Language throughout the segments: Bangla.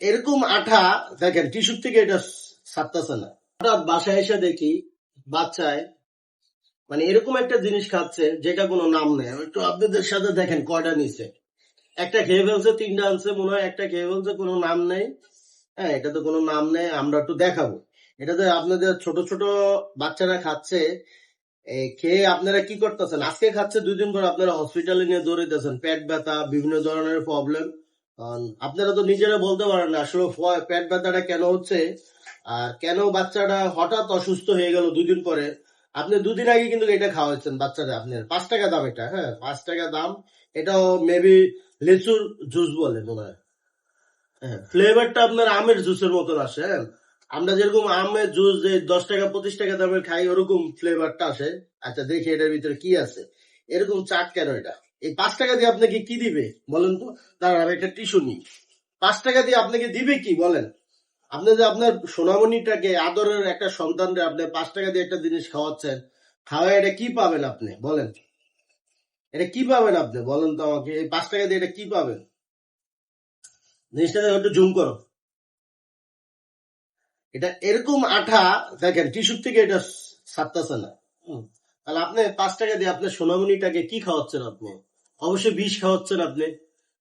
এরকম আঠা দেখেন টিস্যুর থেকে এটা ছাড়তেছে না। হঠাৎ বাসায় এসে দেখি বাচ্চায় মানে এরকম একটা জিনিস খাচ্ছে যেটা কোনো নাম নেই। একটু আপনাদের সাথে দেখেন কয়টা নিছে, একটা খেয়ে ফেলছে, তিনটা আনছে মনে হয়, একটা খেয়ে ফেলছে, কোনো নাম নেই। হ্যাঁ, এটা তো কোনো নাম নেই, আমরা একটু দেখাবো। এটাতে আপনাদের ছোট ছোট বাচ্চারা খাচ্ছে, খেয়ে আপনারা কি করতেছেন? আজকে খাচ্ছে, 2 দিন পর আপনারা হসপিটালে নিয়ে দৌড়াইতেছেন, পেট ব্যথা, বিভিন্ন ধরনের প্রবলেম। আপনারা তো নিজেরা বলতে পারেন না আসলে পেট ব্যথাটা কেন হচ্ছে আর কেন বাচ্চাটা হঠাৎ অসুস্থ হয়ে গেল 2 দিন পরে। আপনি 2 দিন আগে কিন্তু এটা খাওয়াচ্ছেন বাচ্চাটা, আপনার 5 টাকা দাম এটা, হ্যাঁ 5 টাকা দাম। এটাও মেবি লিচুর জুস বলে মনে হয়। হ্যাঁ, ফ্লেভারটা আপনার আমের জুসের মতন আসে। হ্যাঁ, আমরা যেরকম আমের জুস যে 10 টাকা 25 টাকা দামের খাই ওরকম ফ্লেভারটা আসে। আচ্ছা দেখি এটার ভিতরে কি আছে, এরকম চাট কেন এটা? এই 5 টাকা দিয়ে আপনাকে কি দিবে বলেন তো? দাঁড়ান আমি একটা টিস্যু নিই। 5 টাকা দিয়ে আপনাকে দিবে কি বলেন? আপনি যে আপনার সোনামণিটাকে, আদরের একটা সন্তানকে আপনি 5 টাকা দিয়ে একটা জিনিস খাওয়াচ্ছেন, খাওয়া এটা কি পাবেন আপনি বলেন? এটা কি পাবেন আপনি বলেন তো আমাকে? এই 5 টাকা দিয়ে এটা কি পাবেন? জিনিসটা একটু জুম করো। এটা এরকম আঠা দেখেন টিস্যুর থেকে এটা ছাড়তেছে না। তাহলে আপনি 5 টাকা দিয়ে আপনার সোনামণিটাকে কি খাওয়াচ্ছেন? আপনি অবশ্যই বিষ খাওয়াচ্ছেন। আপনি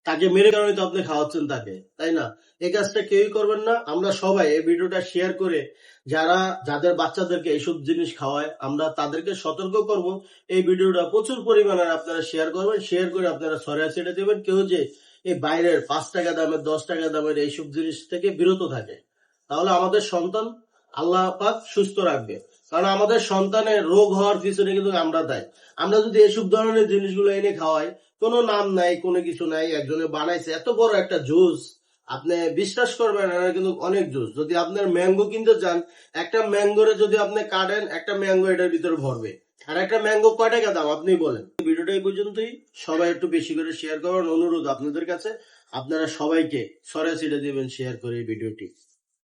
তাকে মেরে কারণে তো আপনি খাওয়াচ্ছেন তাকে, তাই না? এই কাজটা কেউই করবেন না। আমরা সবাই এই ভিডিওটা শেয়ার করে যারা যাদের বাচ্চাদেরকে এইসব জিনিস খাওয়ায় আমরা তাদেরকে সতর্ক করব। এই ভিডিওটা প্রচুর পরিমাণে আপনারা শেয়ার করবেন, শেয়ার করে আপনারা ছড়িয়ে ছিটিয়ে দেবেন। কেউ যে এই বাইরের 5 টাকা দামের 10 টাকা দামের এইসব জিনিস থেকে বিরত থাকে, তাহলে আমাদের সন্তান আল্লাহ পাক সুস্থ রাখবে। কারণ আমাদের সন্তানের রোগ হওয়ার পিছনে কিন্তু আমরা দায়ী। আমরা যদি এসব ধরনের জিনিসগুলো এনে খাওয়াই, কোনো নাম নাই, কোনো কিছু নাই, একজনে বানাইছে এত বড় একটা জুস, আপনি বিশ্বাস করবেন এটা কিন্তু অনেক জুস। যদি আপনার ম্যাঙ্গো কিনতে চান, একটা ম্যাঙ্গোরে যদি আপনি কাটেন, একটা ম্যাঙ্গো এটার ভিতরে ভরবে। আর একটা ম্যাঙ্গো কয় টাকা দাম আপনি বলেন? ভিডিওটা এই পর্যন্তই। সবাই একটু বেশি করে শেয়ার করার অনুরোধ আপনাদের কাছে। আপনারা সবাইকে ছড়িয়ে ছিটিয়ে দিবেন শেয়ার করে এই ভিডিওটি।